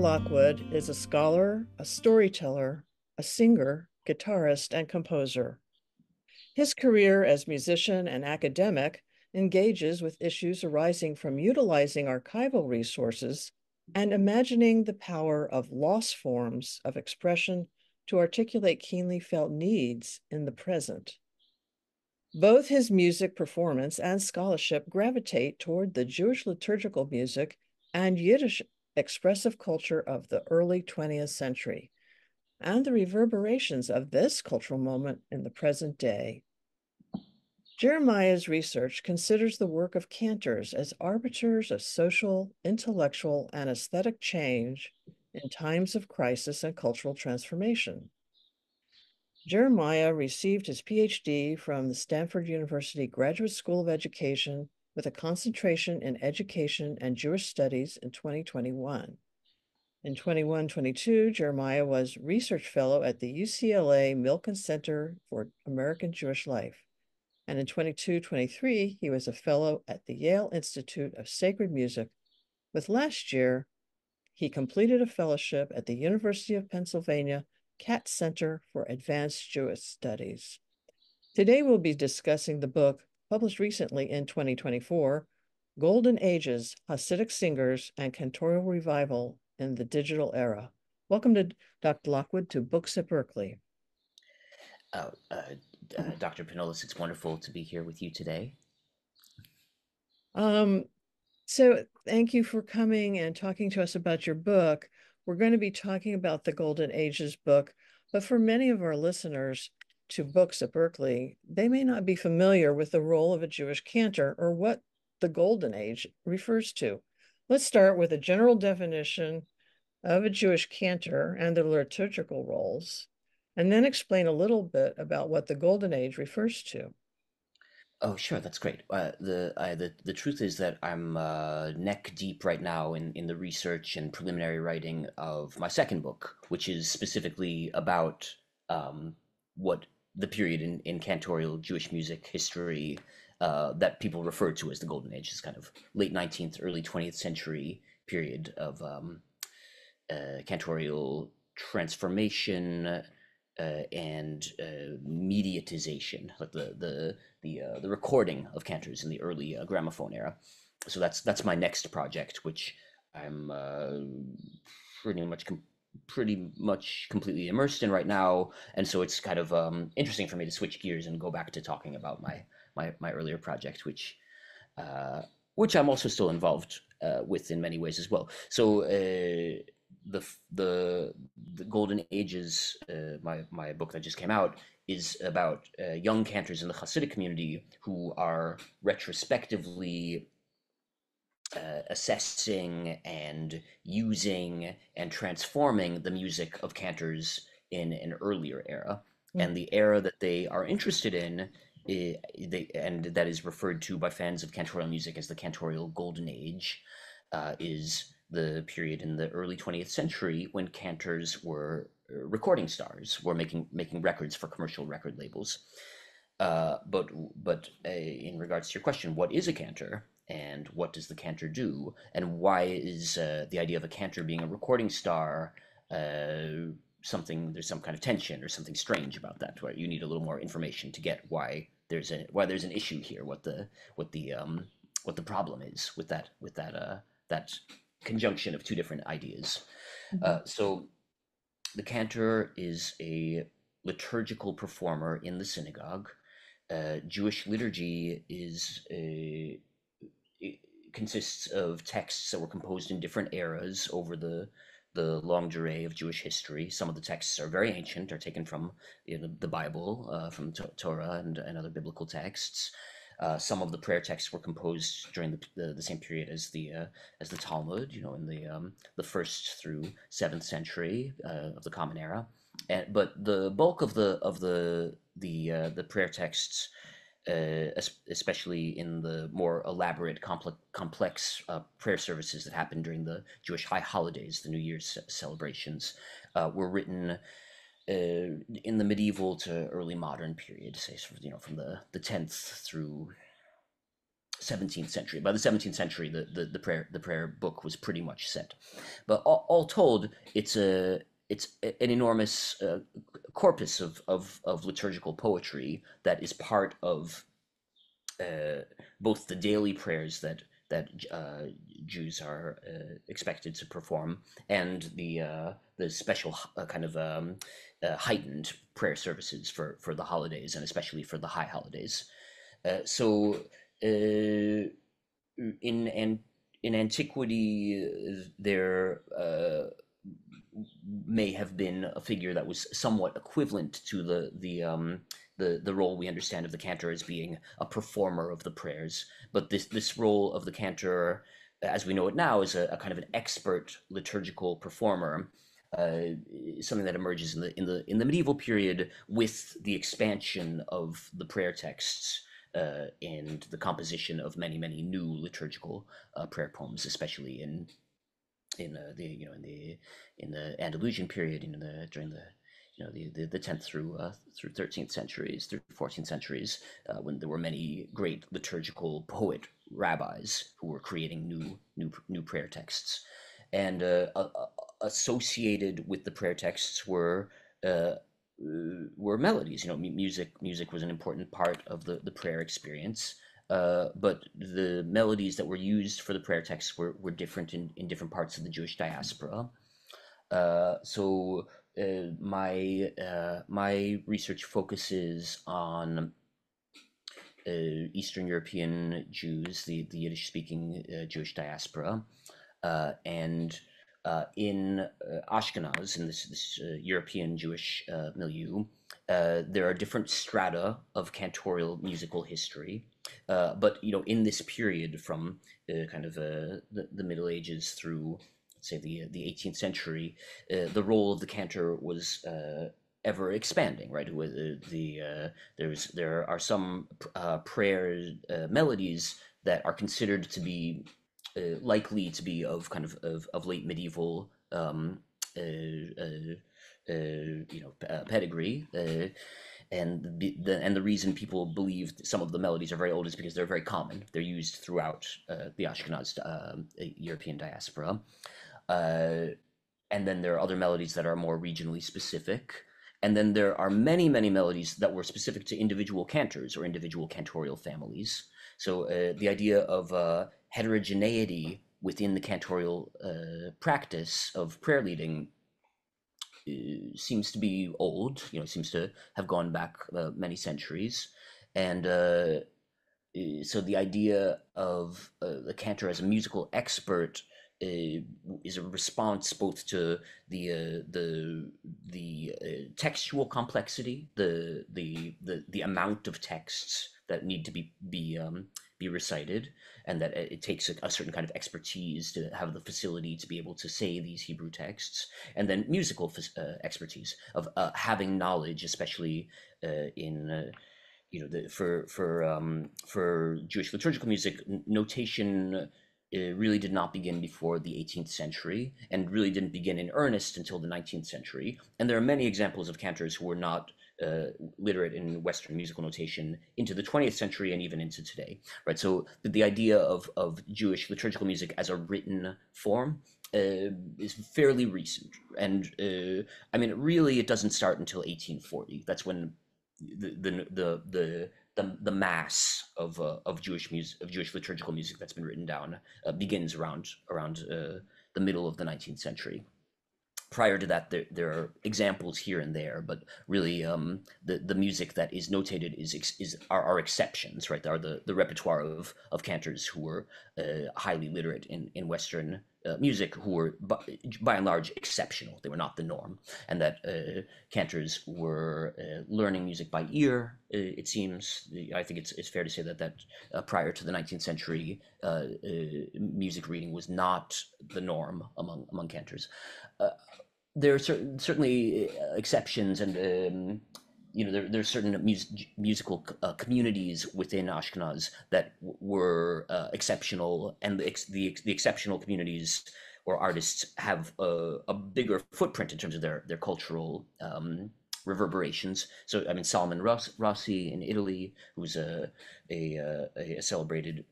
Lockwood is a scholar, a storyteller, a singer, guitarist, and composer. His career as musician and academic engages with issues arising from utilizing archival resources and imagining the power of lost forms of expression to articulate keenly felt needs in the present. Both his music performance and scholarship gravitate toward the Jewish liturgical music and Yiddish expressive culture of the early 20th century, and the reverberations of this cultural moment in the present day. Jeremiah's research considers the work of cantors as arbiters of social, intellectual, and aesthetic change in times of crisis and cultural transformation. Jeremiah received his PhD from the Stanford University Graduate School of Education with a concentration in education and Jewish studies in 2021. In 21-22, Jeremiah was research fellow at the UCLA Milken Center for American Jewish Life. And in 22-23, he was a fellow at the Yale Institute of Sacred Music. With last year, he completed a fellowship at the University of Pennsylvania Katz Center for Advanced Jewish Studies. Today, we'll be discussing the book published recently in 2024, Golden Ages, Hasidic Singers and Cantorial Revival in the Digital Era. Welcome to Dr. Lockwood to Books at Berklee. Dr. Pinnolis, it's wonderful to be here with you today. So thank you for coming and talking to us about your book. We're going to be talking about the Golden Ages book, but for many of our listeners to Books at Berklee, they may not be familiar with the role of a Jewish cantor or what the Golden Age refers to. Let's start with a general definition of a Jewish cantor and their liturgical roles, and then explain a little bit about what the Golden Age refers to. Oh, sure, that's great. The truth is that I'm neck deep right now in the research and preliminary writing of my second book, which is specifically about what the period in cantorial Jewish music history that people refer to as the Golden Age, this kind of late 19th, early 20th century period of cantorial transformation and mediatization, like the recording of cantors in the early gramophone era. So that's my next project, which I'm pretty much completely immersed in right now, and so it's kind of interesting for me to switch gears and go back to talking about my earlier project, which I'm also still involved with in many ways as well. So the Golden Ages, my book that just came out, is about young cantors in the Hasidic community who are retrospectively assessing and using and transforming the music of cantors in an earlier era. And the era that they are interested in, and that is referred to by fans of cantorial music as the Cantorial Golden Age, is the period in the early 20th century when cantors were recording stars, were making records for commercial record labels. But in regards to your question, what is a cantor and what does the cantor do, and why is the idea of a cantor being a recording star something? There's some kind of tension or something strange about that, where you need a little more information to get why there's an issue here, what the problem is with that conjunction of two different ideas. So the cantor is a liturgical performer in the synagogue. Jewish liturgy consists of texts that were composed in different eras over the longue durée of Jewish history. Some of the texts are very ancient, are taken from the Bible, from Torah and other biblical texts. Some of the prayer texts were composed during the same period as the Talmud, in the first through seventh century of the Common Era. But the bulk of the prayer texts, especially in the more elaborate, complex prayer services that happened during the Jewish high holidays, the New Year's celebrations, were written in the medieval to early modern period, say from the 10th through 17th century. By the 17th century, the prayer book was pretty much set. But all told, it's an enormous corpus of liturgical poetry that is part of uh, both the daily prayers that Jews are expected to perform, and the special kind of heightened prayer services for the holidays, and especially for the high holidays. So in and in antiquity, there may have been a figure that was somewhat equivalent to the role we understand of the cantor as being a performer of the prayers. But this role of the cantor, as we know it now, is a kind of an expert liturgical performer. Something that emerges in the medieval period with the expansion of the prayer texts and the composition of many new liturgical prayer poems, especially in the in the Andalusian period, during the 10th through 13th centuries, through 14th centuries, when there were many great liturgical poet rabbis who were creating new prayer texts, and associated with the prayer texts uh, were melodies. Music was an important part of the prayer experience. But the melodies that were used for the prayer texts were different in different parts of the Jewish diaspora. My research focuses on Eastern European Jews, the Yiddish speaking Jewish diaspora, and in Ashkenaz, in this European Jewish milieu, there are different strata of cantorial musical history. But in this period from kind of the Middle Ages through, let's say, the 18th century, the role of the cantor was ever expanding, right? There are some prayer melodies that are considered to be likely to be of kind of late medieval pedigree. And the reason people believe some of the melodies are very old is because they're very common. They're used throughout the Ashkenaz European diaspora. Uh, and then there are other melodies that are more regionally specific. And then there are many melodies that were specific to individual cantors or individual cantorial families. So the idea of heterogeneity within the cantorial practice of prayer leading seems to be old. Seems to have gone back many centuries, and so the idea of the cantor as a musical expert is a response both to the textual complexity, the amount of texts that need to be recited, and that it takes a certain kind of expertise to have the facility to be able to say these Hebrew texts, and then musical expertise of having knowledge, especially in for Jewish liturgical music. Notation really did not begin before the 18th century, and really didn't begin in earnest until the 19th century. And there are many examples of cantors who were not literate in Western musical notation into the 20th century and even into today, right? So the idea of Jewish liturgical music as a written form is fairly recent, and I mean, really, it doesn't start until 1840. That's when the mass of Jewish music, of Jewish liturgical music that's been written down, begins around the middle of the 19th century. Prior to that, there are examples here and there, but really, the music that is notated are exceptions, right? Are the repertoire of cantors who were highly literate in Western music, who were by and large exceptional. They were not the norm, and that cantors were learning music by ear. It seems. I think it's fair to say that prior to the 19th century, music reading was not the norm among cantors. There are certainly exceptions, and there's certain musical communities within Ashkenaz that were exceptional, and the exceptional communities or artists have a bigger footprint in terms of their cultural reverberations. So I mean, Salman Rossi in Italy, who's a celebrated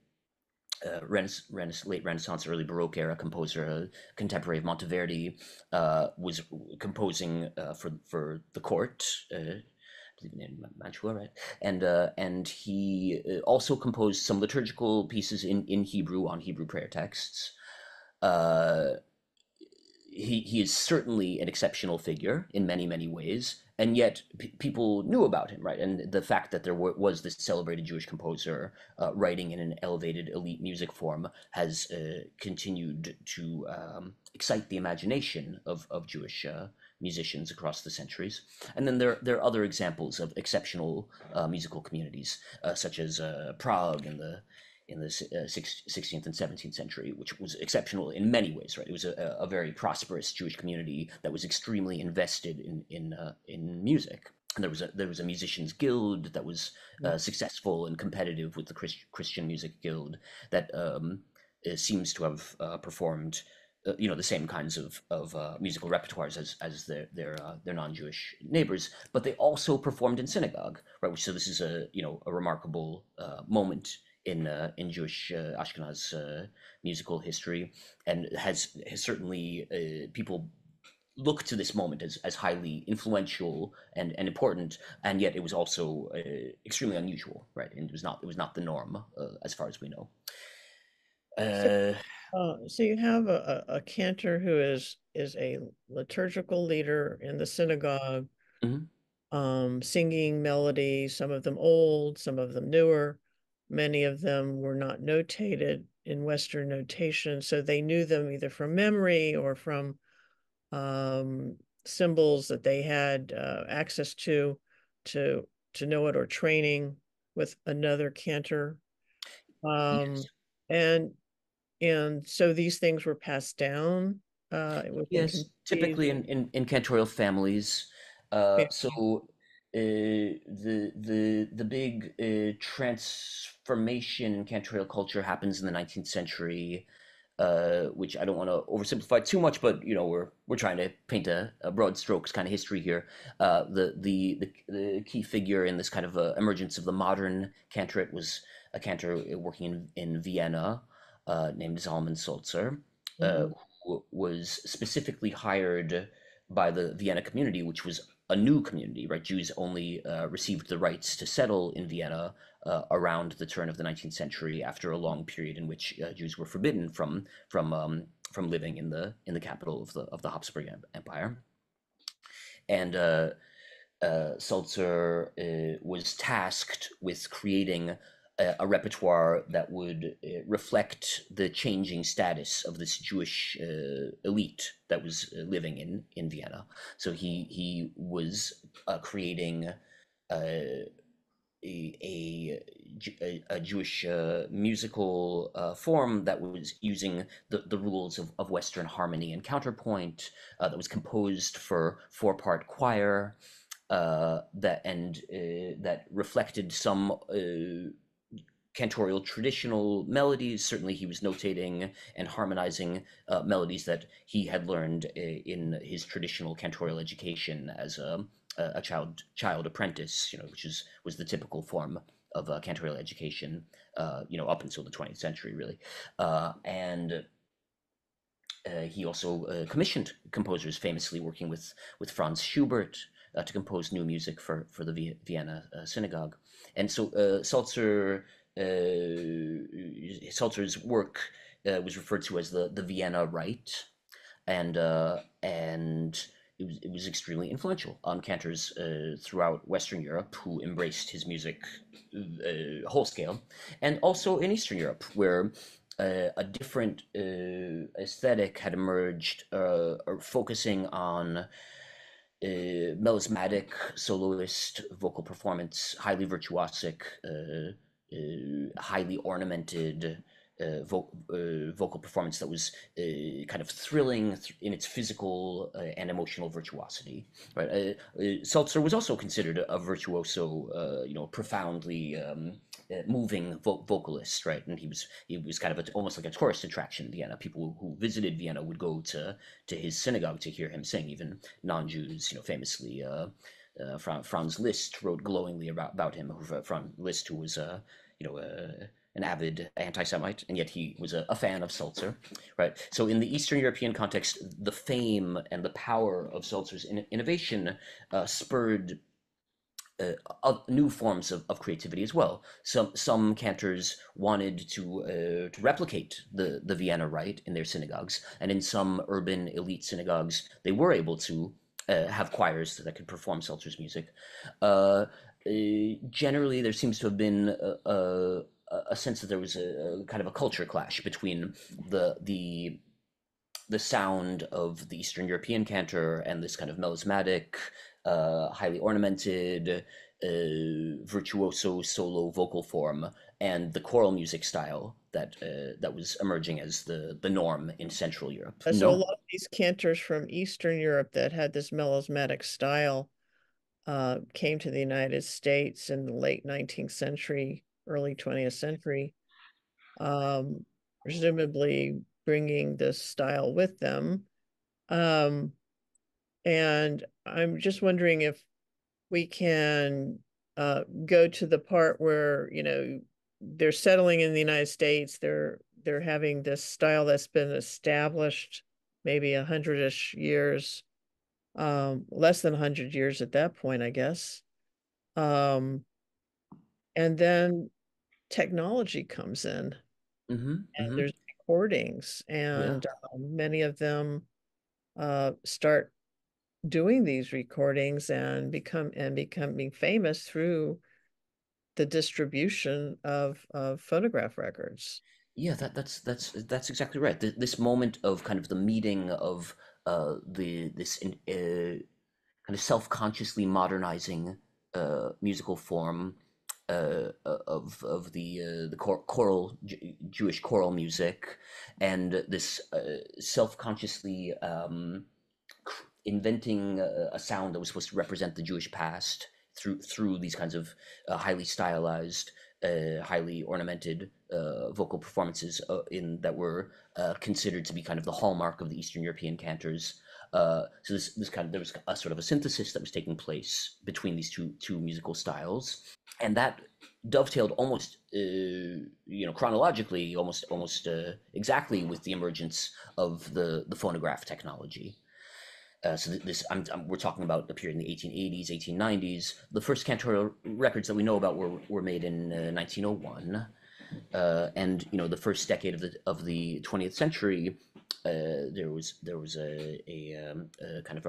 late Renaissance, early Baroque era composer, contemporary of Monteverdi, was composing for the court. I believe in Mantua, right? And he also composed some liturgical pieces in Hebrew on Hebrew prayer texts. Uh, he is certainly an exceptional figure in many ways, and yet people knew about him, right? And the fact that there was this celebrated Jewish composer writing in an elevated elite music form has continued to excite the imagination of Jewish musicians across the centuries. And then there are other examples of exceptional musical communities, such as Prague in the 16th and 17th century, which was exceptional in many ways. Right, it was a very prosperous Jewish community that was extremely invested in music. And there was a musicians guild that was successful and competitive with the Christian music guild that seems to have performed the same kinds of musical repertoires as their non-Jewish neighbors, but they also performed in synagogue, right? So this is a remarkable moment in Jewish Ashkenaz musical history, and has certainly people look to this moment as highly influential and important, and yet it was also extremely unusual, right? And it was not the norm as far as we know. So, Uh, so you have a cantor who is a liturgical leader in the synagogue, mhm. singing melodies, some of them old, some of them newer. Many of them were not notated in Western notation, so they knew them either from memory or from um, symbols that they had access to to know it, or training with another cantor. Um, Yes. and so these things were passed down within Yes, communities. typically in cantorial families. Yeah. So the big transformation in cantorial culture happens in the 19th century, which I don't want to oversimplify too much, but we're trying to paint a broad strokes kind of history here. The key figure in this kind of emergence of the modern cantorate was a cantor working in Vienna, named Zalman Sulzer, uh, Mhm. who was specifically hired by the Vienna community, which was a new community, right? Jews only received the rights to settle in Vienna around the turn of the 19th century, after a long period in which Jews were forbidden from living in the capital of the Habsburg Empire. And Sulzer was tasked with creating a repertoire that would reflect the changing status of this Jewish elite that was living in Vienna. So he was creating uh, a Jewish musical form that was using the rules of Western harmony and counterpoint, that was composed for four-part choir, that reflected some cantorial traditional melodies. Certainly, he was notating and harmonizing melodies that he had learned in his traditional cantorial education as a child apprentice, which was the typical form of cantorial education, up until the 20th century, really. And he also commissioned composers, famously working with Franz Schubert to compose new music for the Vienna synagogue. And so Sulzer's work was referred to as the Vienna Rite, and it was extremely influential on cantors throughout Western Europe, who embraced his music whole scale, and also in Eastern Europe, where a different aesthetic had emerged, focusing on melismatic soloist vocal performance, highly virtuosic, highly ornamented vocal performance that was kind of thrilling in its physical and emotional virtuosity. Right, Seltzer was also considered a virtuoso, profoundly moving vocalist, right? And he was kind of almost like a tourist attraction in Vienna. People who visited Vienna would go to his synagogue to hear him sing. Even non-Jews, famously. Franz Liszt wrote glowingly about him. Franz Liszt, who was an avid anti-Semite, and yet he was a fan of seltzer, right? So in the Eastern European context, the fame and the power of seltzer's innovation spurred new forms of creativity as well. Some cantors wanted to replicate the Vienna Rite in their synagogues, and in some urban elite synagogues, they were able to have choirs that could perform Seltzer's music. Uh, Generally, there seems to have been a sense that there was a kind of a culture clash between the the sound of the Eastern European cantor and this kind of melismatic, highly ornamented, virtuoso solo vocal form, and the choral music style that was emerging as the norm in Central Europe. So a No. lot of these cantors from Eastern Europe that had this melismatic style came to the United States in the late 19th century, early 20th century, um, presumably bringing this style with them. Um, and I'm just wondering if we can go to the part where, they're settling in the United States. They're having this style that's been established maybe 100-ish years, less than 100 years at that point, I guess. Um, and then technology comes in, and Mm-hmm. Mm-hmm. there's recordings, Yeah. and many of them start doing these recordings and becoming famous through the distribution of phonograph records. Yeah, that's exactly right. This moment of kind of the meeting of the this kind of self-consciously modernizing musical form of the choral Jewish choral music, and this self-consciously inventing a sound that was supposed to represent the Jewish past through these kinds of highly stylized, highly ornamented vocal performances in that were considered to be kind of the hallmark of the Eastern European cantors. So this kind of there was a sort of a synthesis that was taking place between these two musical styles, and that dovetailed almost chronologically almost exactly with the emergence of the phonograph technology. So we're talking about the period in the 1880s, 1890s. The first Cantorial records that we know about were made in 1901, and the first decade of the 20th century, there was a kind of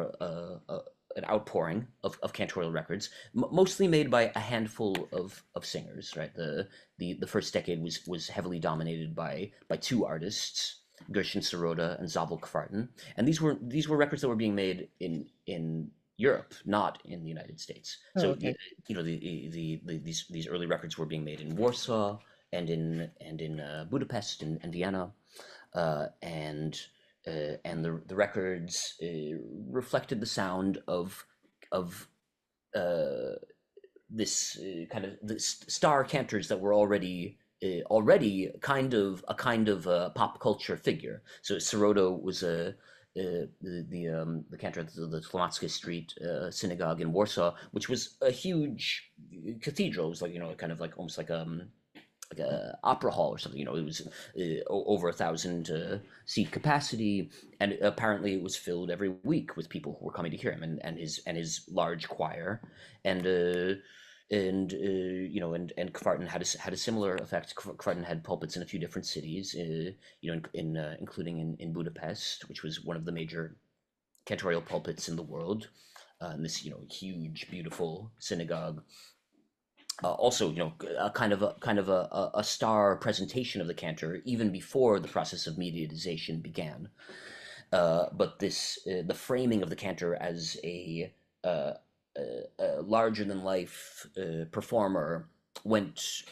an outpouring of cantorial records, mostly made by a handful of singers. Right, the first decade was heavily dominated by two artists, Gershon Sirota and Zabel Kvarten, and these were records that were being made in Europe, not in the United States. Oh, So okay. these early records were being made in Warsaw and in Budapest and Vienna, and the records reflected the sound of uh, this kind of the star cantors that were already kind of a pop culture figure. So Sirotto was the cantor at the Slomacka Street synagogue in Warsaw, which was a huge cathedral. It was like kind of like almost like a opera hall or something. It was over 1,000 seat capacity, and apparently it was filled every week with people who were coming to hear him, and his large choir, and and Kvarten had a similar effect. Kvarten had pulpits in a few different cities, including in Budapest, which was one of the major cantorial pulpits in the world. And this huge, beautiful synagogue, also a kind of a star presentation of the cantor even before the process of mediatization began. But the framing of the cantor as a larger than life performer went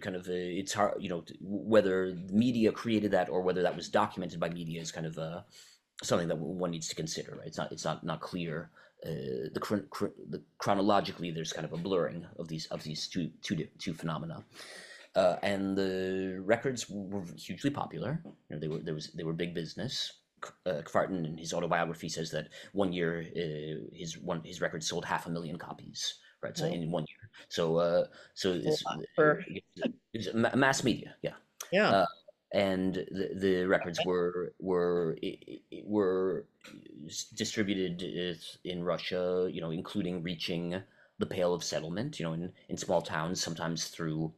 kind of it's hard, whether media created that or whether that was documented by media is kind of something that one needs to consider, right? It's not clear. The chronologically, there's kind of a blurring of these two phenomena, and the records were hugely popular. They were big business. Kvarten, in his autobiography, says that one year his record sold 500,000 copies. Right, so Well, in one year. So a this lot for. It was mass media, yeah. Yeah. uh, and the records were distributed in Russia, including reaching the Pale of Settlement, in small towns, sometimes through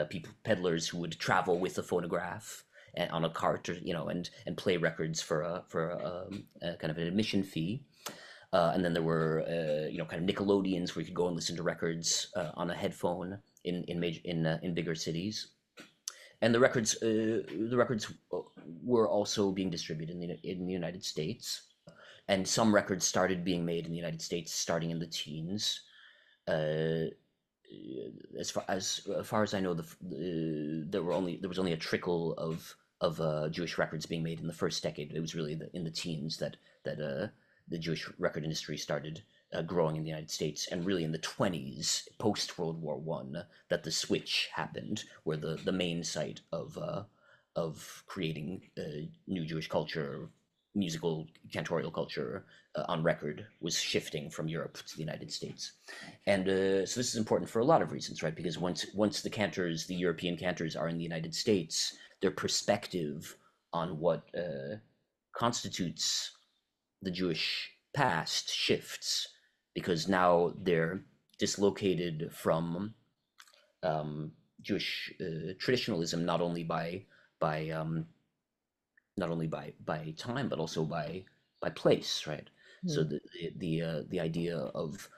people peddlers who would travel with a phonograph and on a cart, or and play records for a kind of an admission fee. And then there were kind of Nickelodeons where you could go and listen to records on a headphone in bigger cities. And the records were also being distributed in the United States, and some records started being made in the United States starting in the teens. Uh, as far as I know, there was only a trickle of Jewish records being made in the first decade. It was really in the teens that the Jewish record industry started growing in the United States, and really in the 20s, post World War I, that the switch happened, where the main site of creating new Jewish culture, musical cantorial culture on record, was shifting from Europe to the United States. And so this is important for a lot of reasons, right? Because once the European cantors, are in the United States, their perspective on what constitutes the Jewish past shifts, because now they're dislocated from um, Jewish traditionalism, by not only by time, but also by place, right? So Hmm. the idea of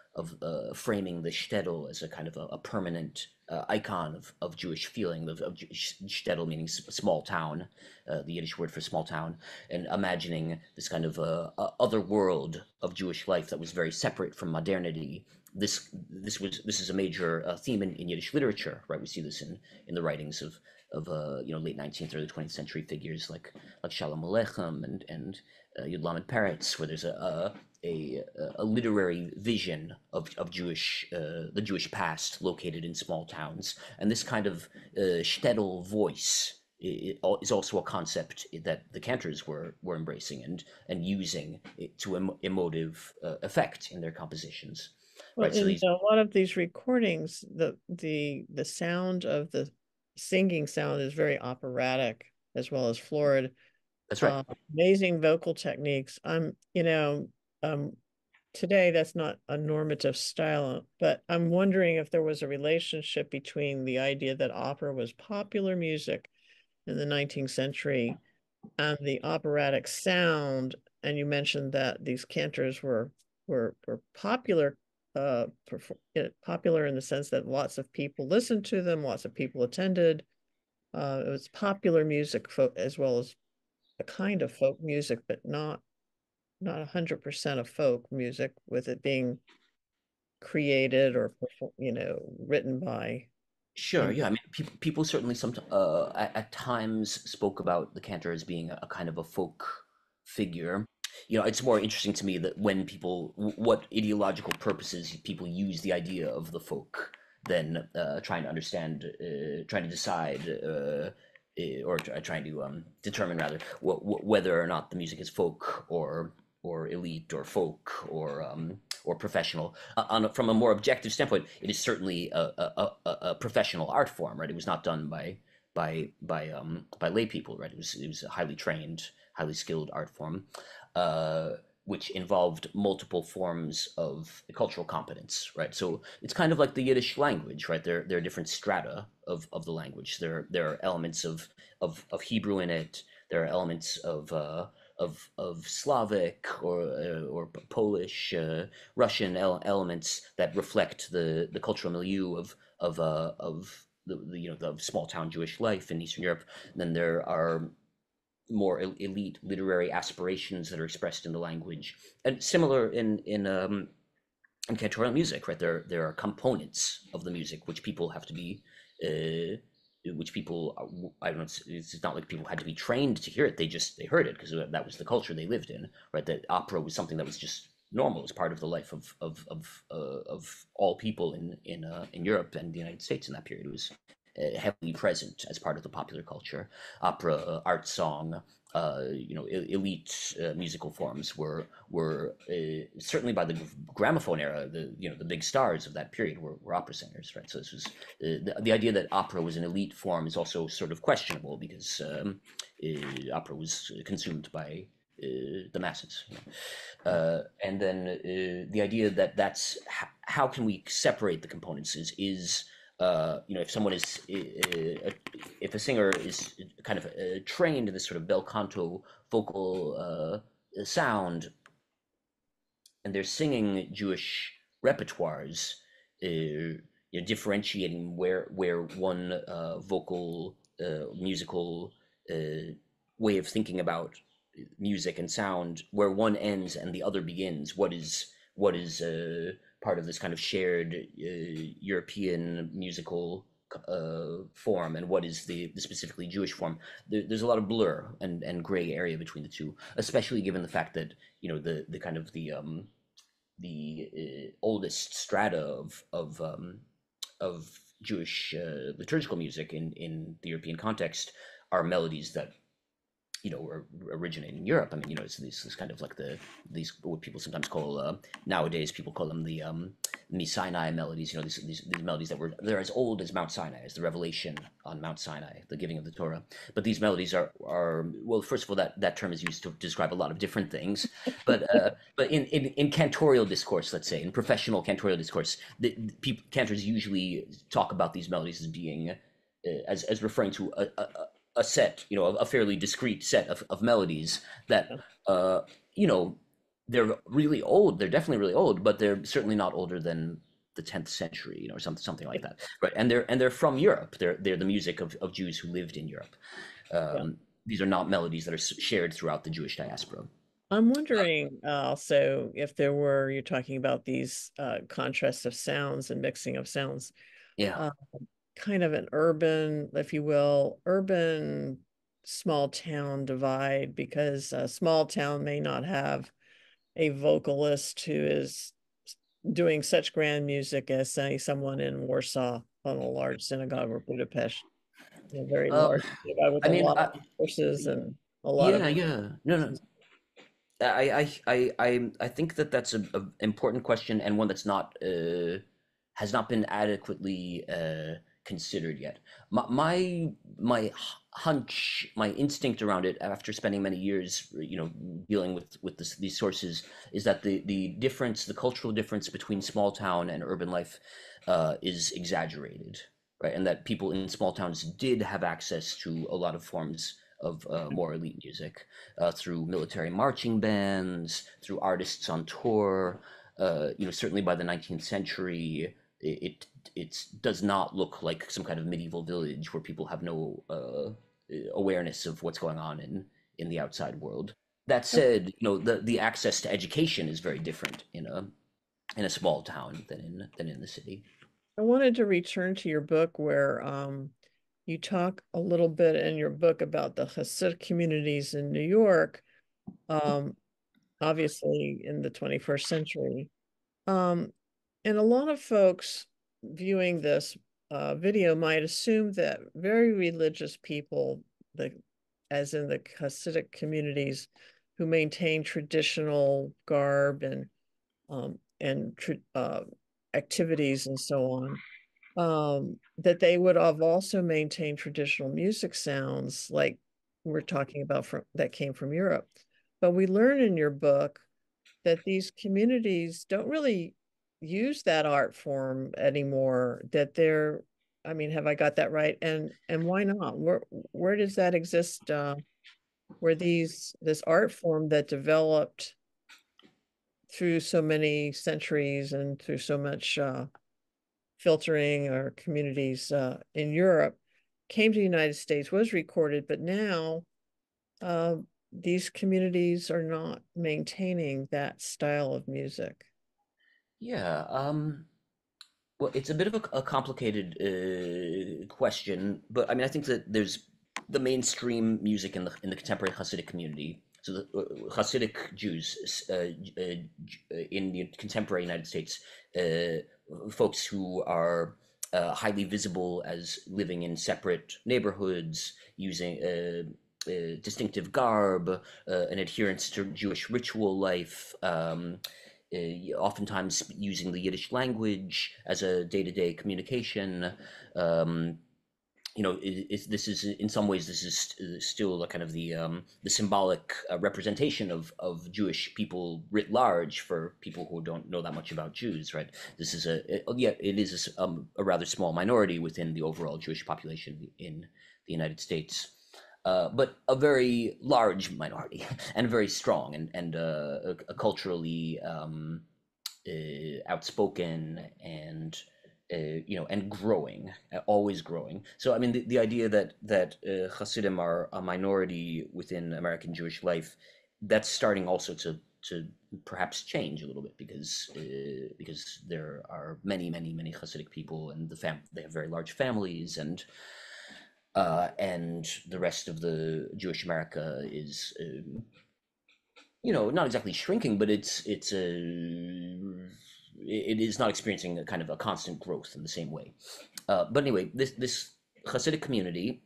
framing the shtetl as a kind of a permanent icon of Jewish feeling, of shtetl meaning small town, the Yiddish word for small town, and imagining this kind of other world of Jewish life that was very separate from modernity. This is a major theme in Yiddish literature, right? We see this in the writings of late 19th, early 20th century figures like Shalom Aleichem and Yud Lamed Peretz, where there's a literary vision of the Jewish past located in small towns, and this kind of shtetl voice is also a concept that the cantors were embracing and using it to emotive effect in their compositions, Well, right? So in these a lot of these recordings, the sound of the singing sound is very operatic as well as florid. That's right. Uh, Amazing vocal techniques. Um, today that's not a normative style, but I'm wondering if there was a relationship between the idea that opera was popular music in the 19th century and the operatic sound. And you mentioned that these cantors were popular, popular in the sense that lots of people listened to them, lots of people attended. It was popular music, as well as a kind of folk music, but not 100% of folk music, with it being created or written by Sure, in yeah. I mean, people certainly at times spoke about the cantor as being a kind of a folk figure. It's more interesting to me that when what ideological purposes people use the idea of the folk, than trying to understand, trying to decide, or trying to determine, rather, whether or not the music is folk or elite or folk or professional. From a more objective standpoint, it is certainly a professional art form, right? It was not done by lay people, right? It was a highly trained, highly skilled art form, uh, which involved multiple forms of cultural competence, right? So it's kind of like the Yiddish language, right? There are different strata of the language. There are elements of Hebrew in it. There are elements of Slavic or Polish, Russian elements that reflect the cultural milieu of the small town Jewish life in Eastern Europe. And then there are more elite literary aspirations that are expressed in the language, and similar in cantorial music, right? There are components of the music which people have to be, uh, which people I don't know. It's not like people had to be trained to hear it. They heard it because that was the culture they lived in, right? That opera was something that was just normal. It was part of the life of all people in Europe and the United States in that period. heavily present as part of the popular culture. Opera, art song, elite musical forms were certainly by the gramophone era. The big stars of that period were opera singers, right? So this was the idea that opera was an elite form is also sort of questionable because opera was consumed by the masses. And then the idea that how can we separate the components is if someone is if a singer is kind of trained in this sort of bel canto vocal sound, and they're singing Jewish repertoires, differentiating where one vocal musical way of thinking about music and sound, where one ends and the other begins. What is part of this kind of shared European musical form, and what is the specifically Jewish form? There's a lot of blur and gray area between the two, especially given the fact that the kind of the oldest strata of Jewish liturgical music in the European context are melodies that originate in Europe. I mean, it's this kind of like these what people sometimes call nowadays people call them the Sinai melodies. These melodies they're as old as Mount Sinai, as the revelation on Mount Sinai, the giving of the Torah. But these melodies are well, first of all, that term is used to describe a lot of different things. But in cantorial discourse, let's say in professional cantorial discourse, cantors usually talk about these melodies as being as referring to a set, a fairly discrete set of melodies that, they're really old. They're definitely really old, but they're certainly not older than the 10th century, or something like that, right? And they're from Europe. They're the music of Jews who lived in Europe. Yeah. These are not melodies that are shared throughout the Jewish diaspora. I'm wondering also if you're talking about these contrasts of sounds and mixing of sounds, Yeah. uh, kind of an urban, if you will, urban small town divide, because a small town may not have a vocalist who is doing such grand music as, say, someone in Warsaw on a large synagogue, or Budapest, a very Um, large synagogue with I a mean, lot of horses and a lot of yeah, yeah. No, no. I think that's a important question, and one that's not has not been adequately considered yet. My hunch, my instinct around it, after spending many years, dealing with these sources, is that the cultural difference between small town and urban life is exaggerated, right? And that people in small towns did have access to a lot of forms of more elite music through military marching bands, through artists on tour. Certainly by the 19th century, it does not look like some kind of medieval village where people have no awareness of what's going on in the outside world. That said, the access to education is very different in a small town than in the city. I wanted to return to your book where you talk a little bit in your book about the Hasidic communities in New York, um, obviously in the 21st century. Um, and a lot of folks viewing this video might assume that very religious people, as in the Hasidic communities, who maintain traditional garb and activities and so on, that they would have also maintained traditional music sounds like we're talking about that came from Europe. But we learn in your book that these communities don't really use that art form anymore, that they're, I mean, have I got that right? And why not? Where does that exist? Where this art form that developed through so many centuries and through so much filtering or communities in Europe came to the United States, was recorded, but now uh, these communities are not maintaining that style of music. Yeah. Well, it's a bit of a complicated question, but I mean, I think that there's the mainstream music in the contemporary Hasidic community. So the Hasidic Jews in the contemporary United States, folks who are highly visible as living in separate neighborhoods, using distinctive garb, an adherence to Jewish ritual life, oftentimes using the Yiddish language as a day-to-day communication. Um, this is in some ways this is still a kind of the symbolic representation of Jewish people writ large for people who don't know that much about Jews, right? This is it is a rather small minority within the overall Jewish population in the United States. But a very large minority and very strong and a culturally outspoken and and growing, always growing. So I mean, the idea that Hasidim are a minority within American Jewish life, that's starting also to perhaps change a little bit because there are many Hasidic people, and they have very large families, and the rest of the Jewish America is not exactly shrinking, but it is not experiencing a kind of a constant growth in the same way. But anyway, this Hasidic community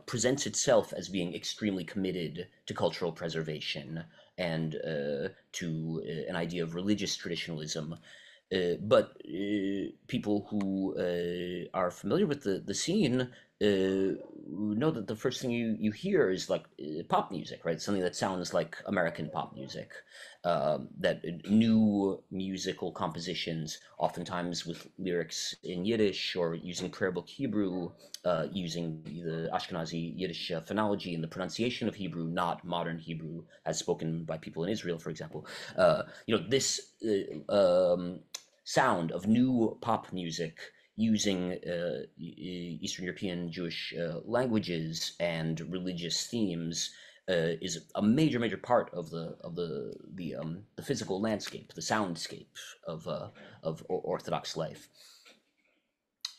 presents itself as being extremely committed to cultural preservation and to an idea of religious traditionalism. But people who are familiar with the scene know that the first thing you hear is like pop music, right? Something that sounds like American pop music. That new musical compositions, oftentimes with lyrics in Yiddish or using prayer book Hebrew, using the Ashkenazi Yiddish phonology and the pronunciation of Hebrew, not modern Hebrew as spoken by people in Israel, for example. This sound of new pop music using Eastern European Jewish languages and religious themes is a major part of the physical landscape, the soundscape of Orthodox life.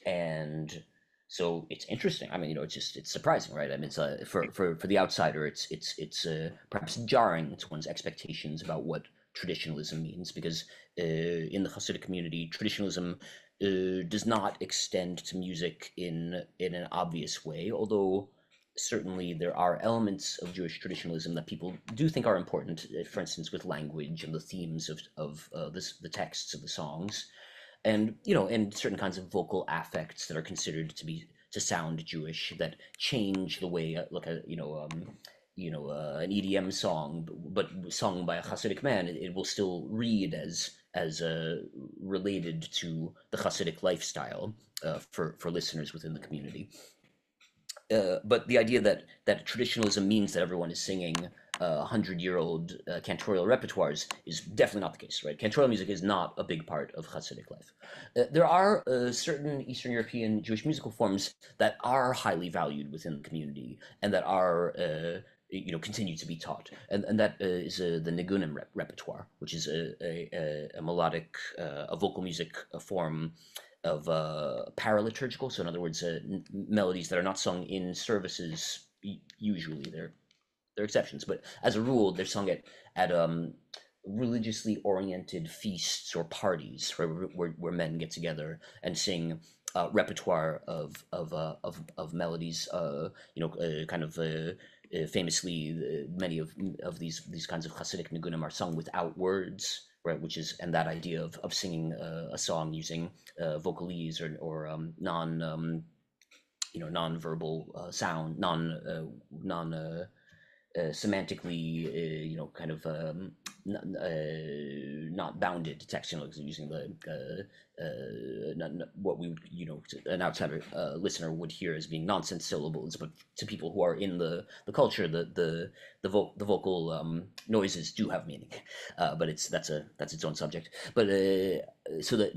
And so it's interesting. I mean, it's surprising, right? I mean, it's for the outsider, it's perhaps jarring to one's expectations about what traditionalism means, because in the Hasidic community, traditionalism does not extend to music in an obvious way, although certainly there are elements of Jewish traditionalism that people do think are important, for instance, with language and the themes of the texts of the songs, and certain kinds of vocal affects that are considered to sound Jewish, that change the way an EDM song, but sung by a Hasidic man, it will still read as related to the Hasidic lifestyle for listeners within the community. But the idea that traditionalism means that everyone is singing 100-year-old cantorial repertoires is definitely not the case, right? Cantorial music is not a big part of Hasidic life. There are certain Eastern European Jewish musical forms that are highly valued within the community and that are continue to be taught, and that is the nigunim repertoire, which is a melodic, a vocal music form of paraliturgical. So in other words, melodies that are not sung in services. Usually, there are exceptions, but as a rule, they're sung at religiously oriented feasts or parties where men get together and sing repertoire of melodies. Kind of. Famously, many of these kinds of Hasidic nigunim are sung without words, right? And that idea of singing a song using vocalese or non-verbal sound, non semantically, kind of not bounded text, using what we would, an outsider listener would hear as being nonsense syllables, but to people who are in the culture, the vocal noises do have meaning, but that's its own subject. But so the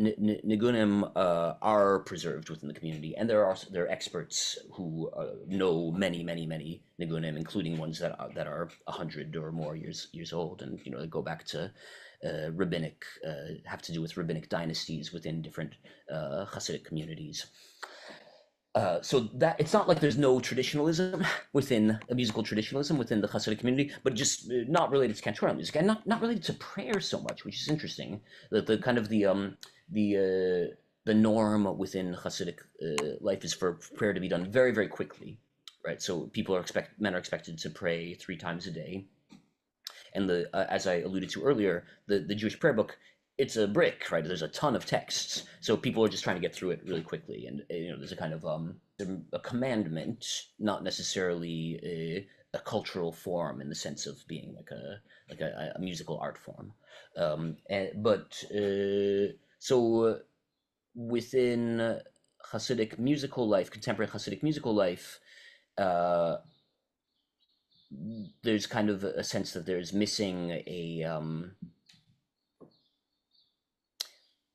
nigunim are preserved within the community, and there are experts who know many nigunim, including ones that are 100 or more years old, and they go back to rabbinic, have to do with rabbinic dynasties within different Hasidic communities. So that it's not like there's no traditionalism within musical traditionalism within the Hasidic community, but just not related to cantorial music, and not related to prayer so much, which is interesting. The kind of the the norm within Hasidic life is for prayer to be done very, very quickly, right? So men are expected to pray 3 times a day, and the as I alluded to earlier, the Jewish prayer book, it's a brick, right? There's a ton of texts, so people are just trying to get through it really quickly, and there's a kind of a commandment, not necessarily a cultural form in the sense of being like a musical art form, but so within Hasidic musical life, contemporary Hasidic musical life, uh, there's kind of a sense that there's missing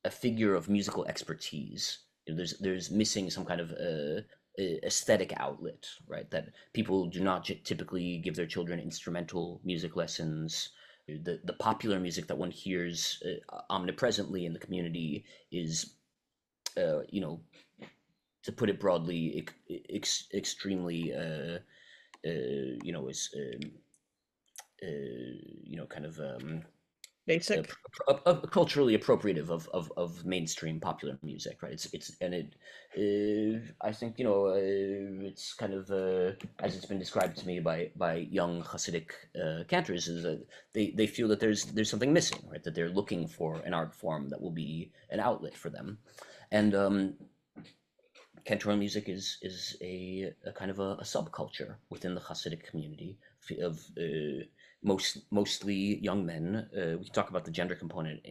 a figure of musical expertise. There's missing some kind of aesthetic outlet, right? That people do not typically give their children instrumental music lessons. The popular music that one hears omnipresently in the community is, you know, to put it broadly, extremely, is kind of Basic. culturally appropriative of mainstream popular music, right? It's and it I think it's kind of as it's been described to me by young Hasidic cantors, is that they feel that there's something missing, right? That they're looking for an art form that will be an outlet for them, and Cantorial music is a kind of a subculture within the Hasidic community of mostly young men. We can talk about the gender component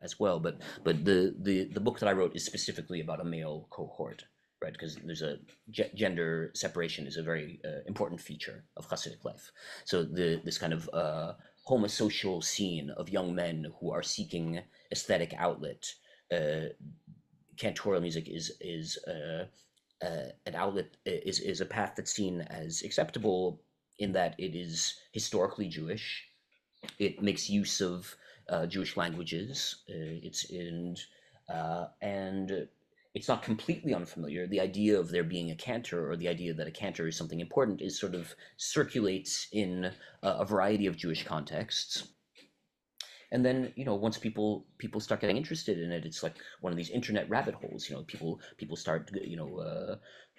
as well, but the book that I wrote is specifically about a male cohort, right? Because there's a gender separation is a very important feature of Hasidic life. So this kind of homosocial scene of young men who are seeking aesthetic outlet. Cantorial music is an outlet, is a path that's seen as acceptable in that it is historically Jewish. It makes use of Jewish languages. And it's not completely unfamiliar. The idea of there being a cantor, or the idea that a cantor is something important, is sort of circulates in a variety of Jewish contexts. And then once people start getting interested in it, it's like one of these internet rabbit holes. People start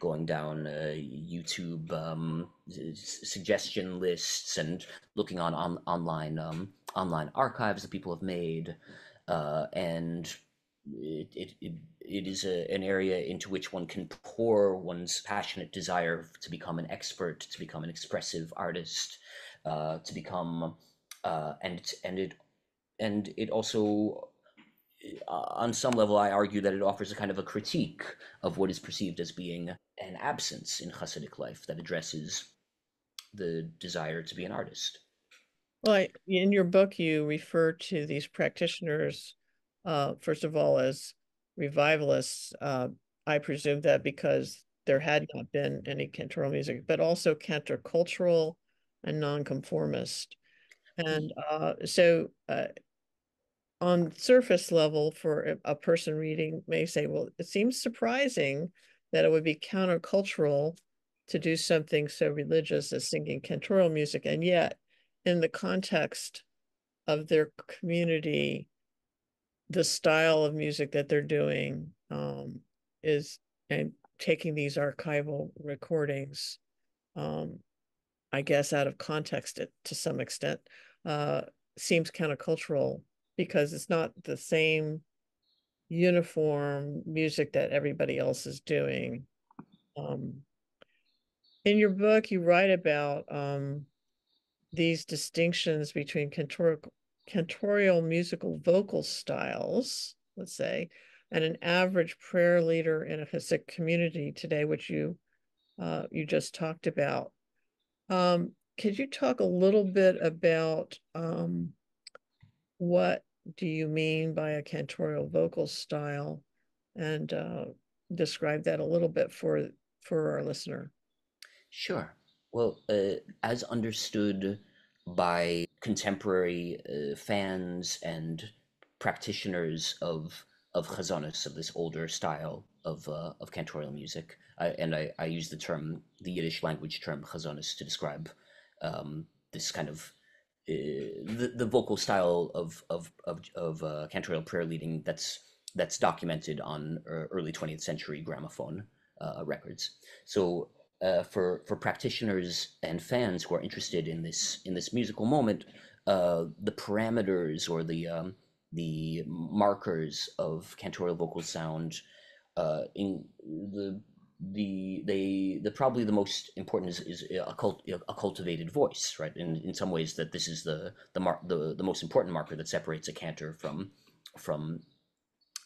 going down YouTube suggestion lists, and looking on online archives that people have made, and it is an area into which one can pour one's passionate desire to become an expert, to become an expressive artist, to become and it also, on some level, I argue that it offers a kind of a critique of what is perceived as being an absence in Hasidic life that addresses the desire to be an artist. Well, in your book, you refer to these practitioners, first of all, as revivalists. I presume that because there had not been any cantorial music, but also countercultural and nonconformist. And on surface level, for a person reading may say, well, it seems surprising that it would be countercultural to do something so religious as singing cantorial music. And yet, in the context of their community, the style of music that they're doing is, and taking these archival recordings, I guess, out of context to some extent, uh, seems countercultural because it's not the same uniform music that everybody else is doing. Um, in your book, you write about these distinctions between cantorial musical vocal styles, let's say, and an average prayer leader in a Hasidic community today, which you just talked about. Could you talk a little bit about what do you mean by a cantorial vocal style, and describe that a little bit for our listener? Sure. Well, as understood by contemporary fans and practitioners of chazonis, of this older style of cantorial music, I use the Yiddish language term chazonis to describe this kind of the vocal style of cantorial prayer leading that's that's documented on early 20th century gramophone records. So for practitioners and fans who are interested in this musical moment, the parameters or the markers of cantorial vocal sound in the probably the most important is a cultivated voice, right? In some ways, that this is the most important marker that separates a cantor from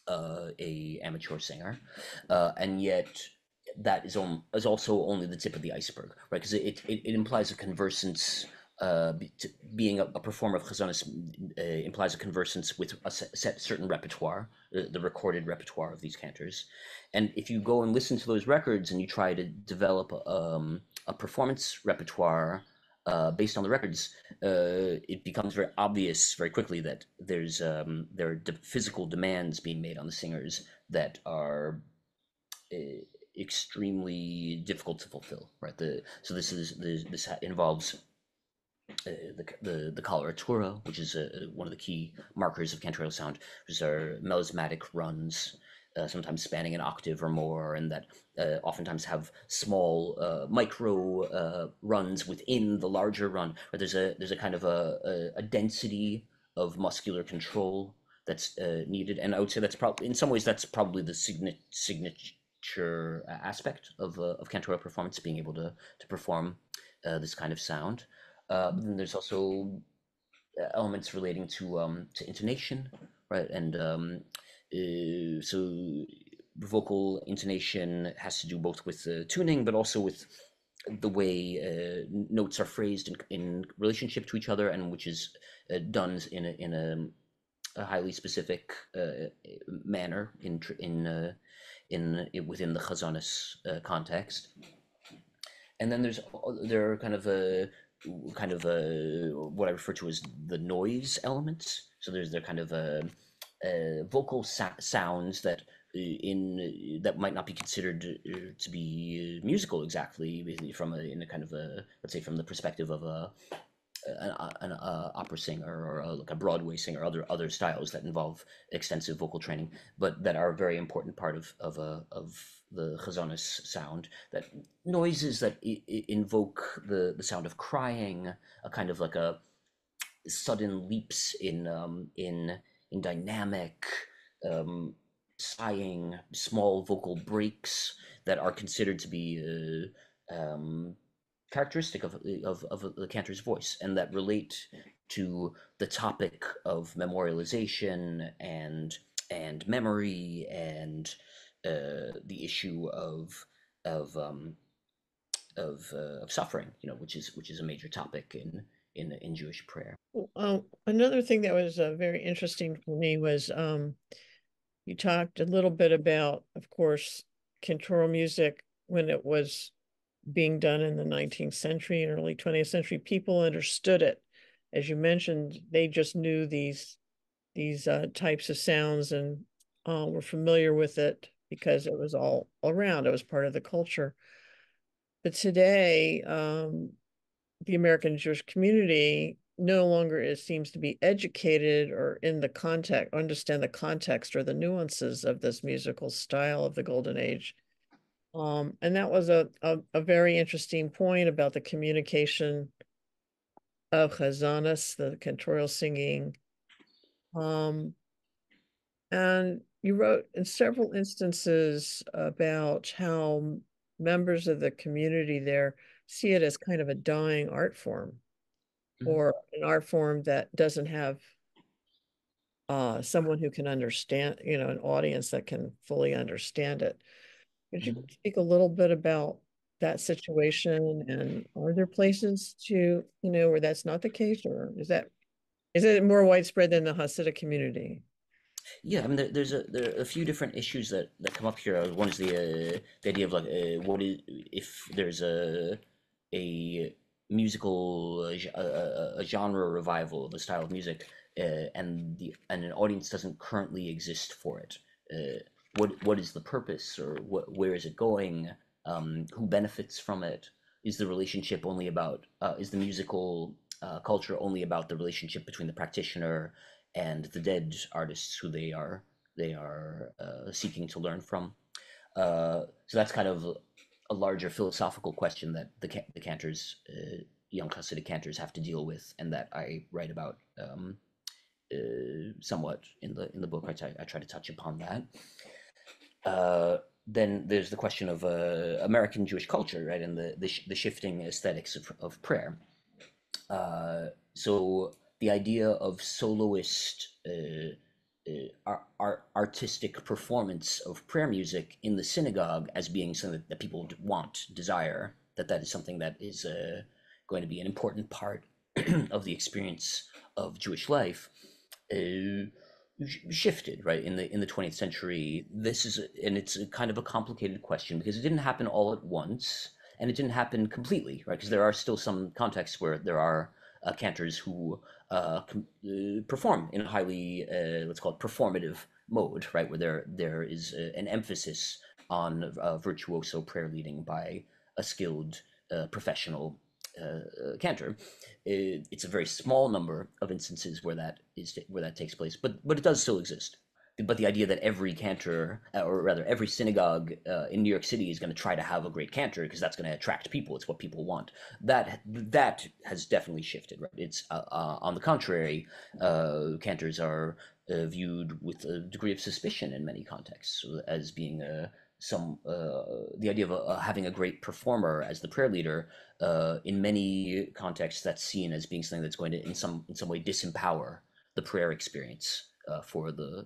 a amateur singer, and yet that is also only the tip of the iceberg, right? Because it implies a conversance. Being a performer of chazanas implies a conversance with a certain repertoire, the recorded repertoire of these cantors, and if you go and listen to those records and you try to develop a performance repertoire based on the records, it becomes very obvious very quickly that there are physical demands being made on the singers that are extremely difficult to fulfill. Right. So this involves the coloratura, which is one of the key markers of cantorial sound, which are melismatic runs, sometimes spanning an octave or more, and that oftentimes have small micro runs within the larger run. But there's a kind of a density of muscular control that's needed, and I would say that's probably in some ways that's probably the signature aspect of cantorial performance, being able to perform this kind of sound. But then there's also elements relating to intonation, right? And so vocal intonation has to do both with tuning, but also with the way notes are phrased in relationship to each other, and which is done a highly specific manner in within the chazanas context. And then there are kind of what I refer to as the noise elements. So they're kind of vocal sounds that that might not be considered to be musical exactly, from in a kind of a, let's say, from the perspective of an opera singer or like a Broadway singer, or other styles that involve extensive vocal training, but that are a very important part of the chazonis sound. That noises that invoke the sound of crying, a kind of like a sudden leaps in dynamic, um, sighing, small vocal breaks that are considered to be characteristic of the cantor's voice, and that relate to the topic of memorialization and memory, and the issue of um, of suffering, which is a major topic in Jewish prayer. Another thing that was very interesting for me was you talked a little bit about, of course, cantorial music when it was being done in the 19th century and early 20th century. People understood it. As you mentioned, they just knew these types of sounds and were familiar with it because it was all around. It was part of the culture. But today, the American Jewish community no longer seems to be educated or in the context, understand the context or the nuances of this musical style of the Golden Age. And that was a very interesting point about the communication of Chazanas, the cantorial singing. Um, and you wrote in several instances about how members of the community there see it as kind of a dying art form, Mhm. or an art form that doesn't have someone who can understand, an audience that can fully understand it. Could you Mhm. speak a little bit about that situation? And are there places to, where that's not the case, or is it more widespread than the Hasidic community? Yeah, I mean, there are a few different issues that come up here. One is the idea of like what is if there's a musical a genre revival of a style of music, and an audience doesn't currently exist for it. What is the purpose, or where is it going? Who benefits from it? Is the relationship only about is the musical culture only about the relationship between the practitioner and the dead artists who they are they are seeking to learn from. So that's kind of a larger philosophical question that the cantors, young Hasidic cantors, have to deal with, and that I write about somewhat in the book. I try to touch upon that. Then there's the question of American Jewish culture, right, and the shifting aesthetics of prayer. So the idea of soloist artistic performance of prayer music in the synagogue as being something that people want, desire, that is something that is going to be an important part of the experience of Jewish life, uh, shifted right in the 20th century. This is, and it's a kind of a complicated question because it didn't happen all at once, and it didn't happen completely, right? Because there are still some contexts where there are cantors who perform in a highly, let's call it performative mode, right? Where there is an emphasis on virtuoso prayer leading by a skilled professional cantor. It's a very small number of instances where that takes place, but it does still exist. But the idea that every cantor, or rather every synagogue in New York City is going to try to have a great cantor because that's going to attract people. It's what people want. That has definitely shifted. Right. It's on the contrary, cantors are viewed with a degree of suspicion in many contexts as being some the idea of having a great performer as the prayer leader. In many contexts, that's seen as being something that's going to in some way disempower the prayer experience for the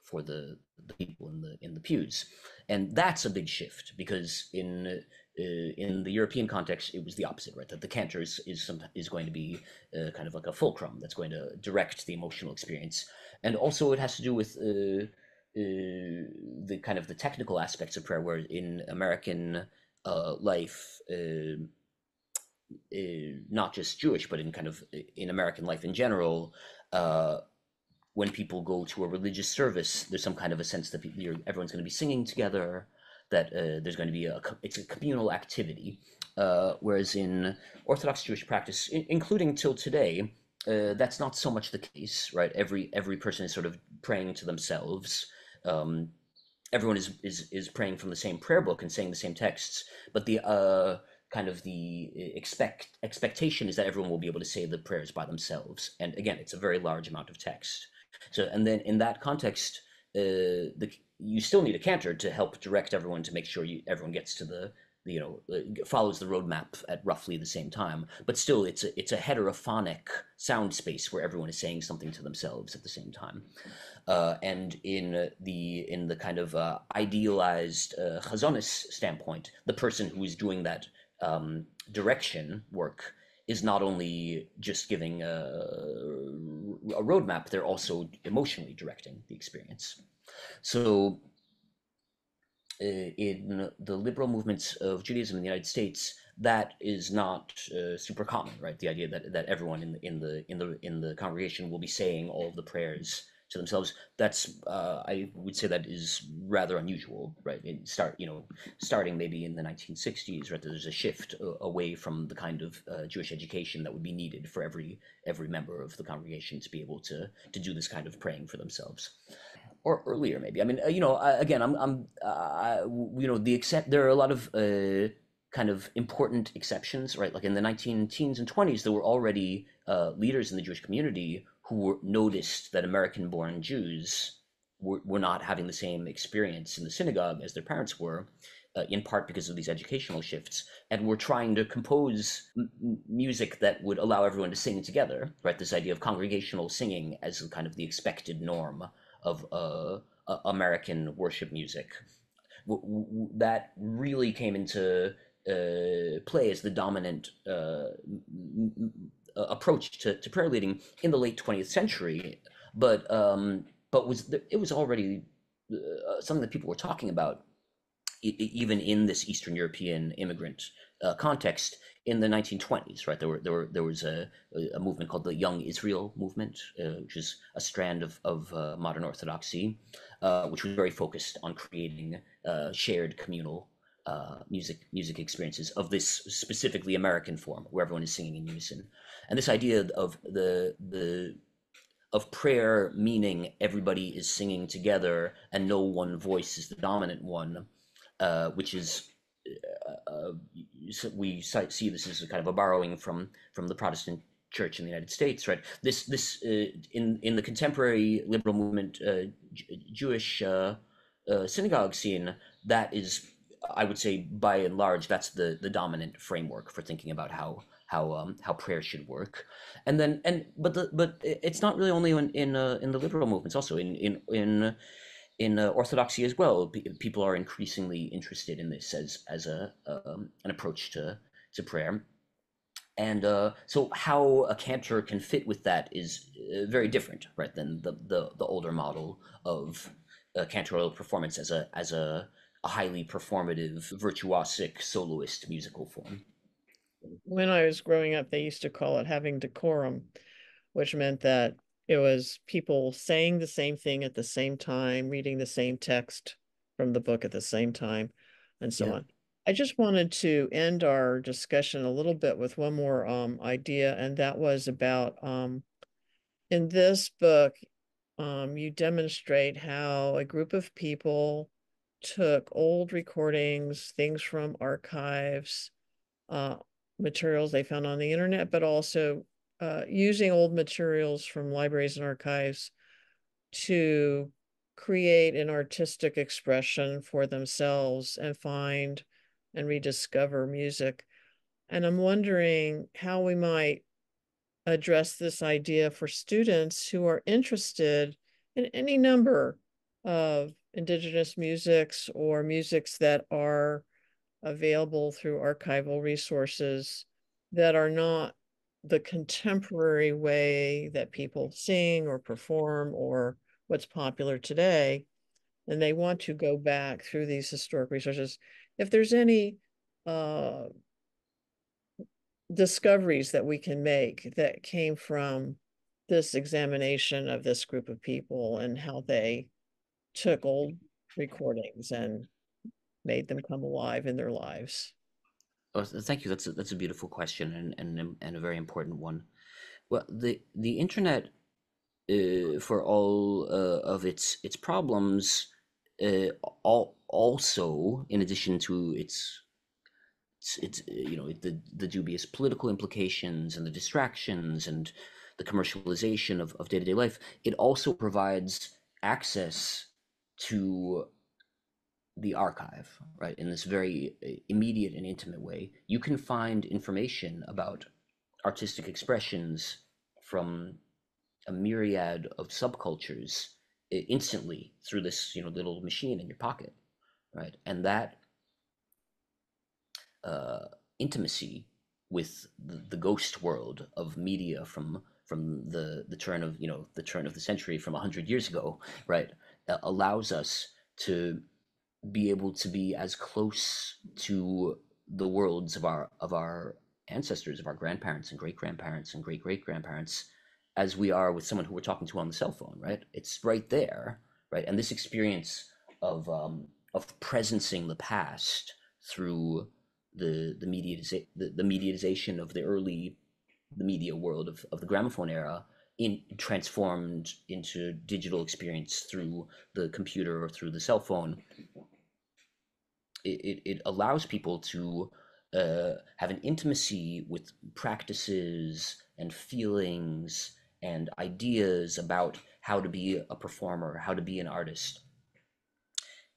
for the people in the pews, and that's a big shift because in the European context it was the opposite, right? That the cantor is going to be kind of like a fulcrum that's going to direct the emotional experience, and also it has to do with the kind of the technical aspects of prayer, where in American life. Not just Jewish, but in kind of in American life in general, uh, when people go to a religious service, there's some kind of a sense that everyone's going to be singing together, that there's going to be it's a communal activity. Whereas in Orthodox Jewish practice, including till today, that's not so much the case, right? Every person is sort of praying to themselves. Um, Everyone is praying from the same prayer book and saying the same texts, but the kind of the expectation is that everyone will be able to say the prayers by themselves. And again, it's a very large amount of text. So, and then in that context, you still need a cantor to help direct everyone to make sure everyone gets to the follows the roadmap at roughly the same time. But still, it's a heterophonic sound space where everyone is saying something to themselves at the same time. And in the kind of idealized chazonist standpoint, the person who is doing that direction work is not only just giving a roadmap, they're also emotionally directing the experience. So in the liberal movements of Judaism in the United States, that is not super common, right? The idea that everyone in the congregation will be saying all of the prayers to themselves. That's I would say that is rather unusual, right? Starting maybe in the 1960s, right? There's a shift away from the kind of Jewish education that would be needed for every member of the congregation to be able to do this kind of praying for themselves, or earlier maybe. I mean, again, the except there are a lot of kind of important exceptions, right? Like in the 19 teens and 20s, there were already leaders in the Jewish community who noticed that American-born Jews were not having the same experience in the synagogue as their parents were. In part because of these educational shifts, and were trying to compose music that would allow everyone to sing together, right? This idea of congregational singing as kind of the expected norm of American worship music. That really came into play as the dominant approach to prayer leading in the late 20th century, but it was already something that people were talking about even in this Eastern European immigrant context in the 1920s, right? There was a movement called the Young Israel movement, which is a strand of modern Orthodoxy, which was very focused on creating shared communal music experiences of this specifically American form, where everyone is singing in unison. And this idea of the of prayer, meaning everybody is singing together and no one voice is the dominant one, which is see this as a kind of a borrowing from the Protestant Church in the United States, right? This in the contemporary liberal movement, Jewish synagogue scene, that is, I would say, by and large, that's the dominant framework for thinking about how prayer should work. And then but it's not really only in the liberal movements, also in Orthodoxy as well. People are increasingly interested in this as an approach to prayer. And so how a cantor can fit with that is very different, right, than the older model of cantorial performance as a highly performative, virtuosic, soloist musical form. When I was growing up, they used to call it having decorum, which meant that it was people saying the same thing at the same time, reading the same text from the book at the same time, and so Yeah. on. I just wanted to end our discussion a little bit with one more idea, and that was about in this book, you demonstrate how a group of people took old recordings, things from archives, uh, materials they found on the internet, but also using old materials from libraries and archives to create an artistic expression for themselves and find and rediscover music. And I'm wondering how we might address this idea for students who are interested in any number of indigenous musics or musics that are available through archival resources that are not the contemporary way that people sing or perform or what's popular today. And they want to go back through these historic resources. If there's any uh, discoveries that we can make that came from this examination of this group of people and how they took old recordings and made them come alive in their lives. Oh, thank you. That's a beautiful question, and a very important one. Well, the internet, for all of its problems, also, in addition to its the dubious political implications and the distractions and the commercialization of day-to-day life, it also provides access to the archive, right? In this very immediate and intimate way, you can find information about artistic expressions from a myriad of subcultures instantly through this little machine in your pocket, right? And that uh, intimacy with the ghost world of media from the turn of the turn of the century, from 100 years ago, right, allows us to be able to be as close to the worlds of our ancestors, of our grandparents and great grandparents and great great grandparents, as we are with someone who we're talking to on the cell phone, right? It's right there, right? And this experience of presencing the past through the mediatization of the media world of the gramophone era, in transformed into digital experience through the computer or through the cell phone. It allows people to have an intimacy with practices and feelings and ideas about how to be a performer, how to be an artist,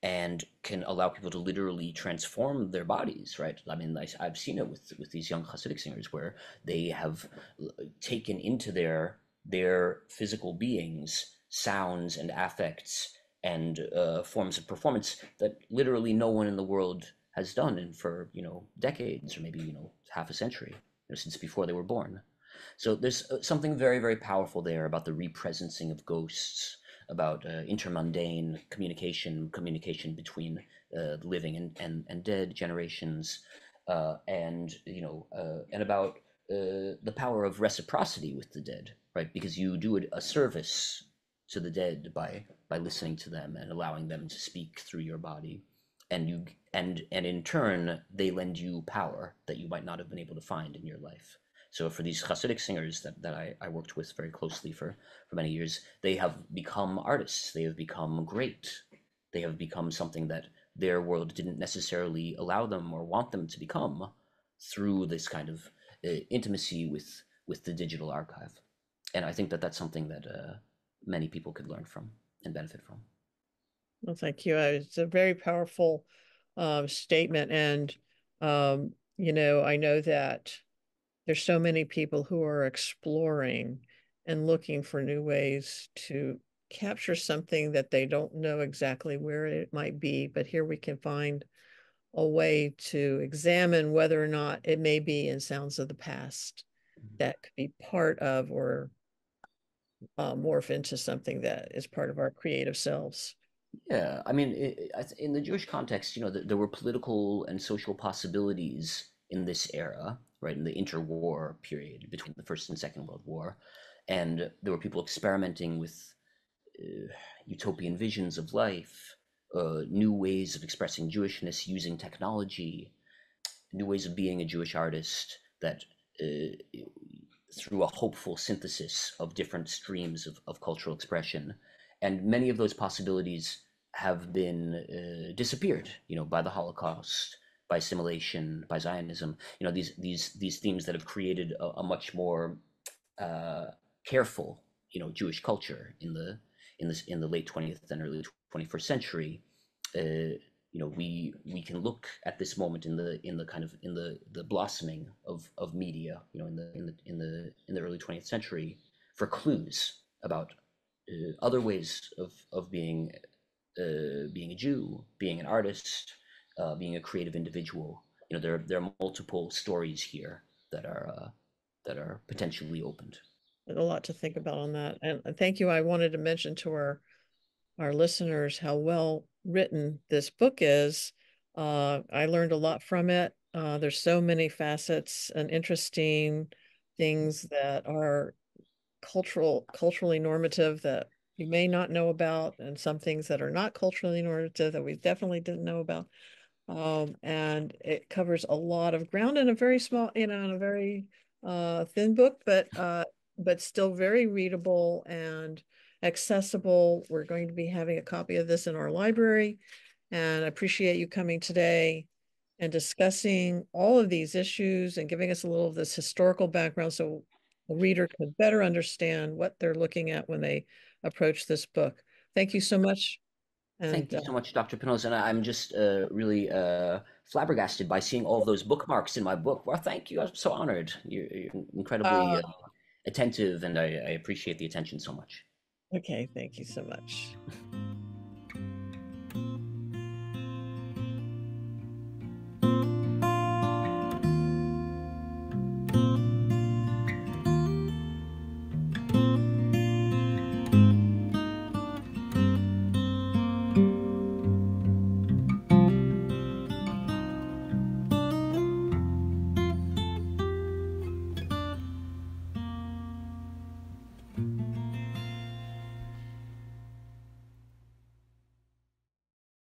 and can allow people to literally transform their bodies, right? I mean, I've seen it with these young Hasidic singers, where they have taken into their physical beings sounds and affects and forms of performance that literally no one in the world has done in for decades, or maybe half a century, since before they were born. So there's something very, very powerful there about the represencing of ghosts, about intermundane communication between living and dead generations, and about the power of reciprocity with the dead, right? Because you do a service to the dead by listening to them and allowing them to speak through your body, and in turn they lend you power that you might not have been able to find in your life. So for these Hasidic singers that I worked with very closely for many years, they have become artists. They have become great. They have become something that their world didn't necessarily allow them or want them to become through this kind of intimacy with the digital archive. And I think that that's something that many people could learn from and benefit from. Well, thank you. It's a very powerful statement. And, I know that there's so many people who are exploring and looking for new ways to capture something that they don't know exactly where it might be. But here we can find a way to examine whether or not it may be in sounds of the past that could be part of or morph into something that is part of our creative selves. Yeah, I mean, in the Jewish context, there were political and social possibilities in this era, right, in the interwar period between the First and Second World War, and there were people experimenting with utopian visions of life, new ways of expressing Jewishness using technology, new ways of being a Jewish artist that through a hopeful synthesis of different streams of cultural expression. And many of those possibilities have been disappeared, by the Holocaust, by assimilation, by Zionism. These themes that have created a much more uh, careful, Jewish culture in the late 20th and early 21st century. We can look at this moment in the kind of in the blossoming of media, in the early 20th century, for clues about other ways of being a Jew, being an artist, being a creative individual. There are multiple stories here that are potentially opened. There's a lot to think about on that. And thank you. I wanted to mention to our listeners how well written this book is. I learned a lot from it. There's so many facets and interesting things that are culturally normative that you may not know about, and some things that are not culturally normative that we definitely didn't know about. And it covers a lot of ground in a very small, in a very thin book, but still very readable and accessible. We're going to be having a copy of this in our library, and I appreciate you coming today and discussing all of these issues and giving us a little of this historical background so the reader could better understand what they're looking at when they approach this book. Thank you so much. Thank And you so much, Dr. Pinnolis, and I'm just really flabbergasted by seeing all of those bookmarks in my book. Well, thank you. I'm so honored. You're incredibly uh, attentive, and I appreciate the attention so much. okay, thank you so much.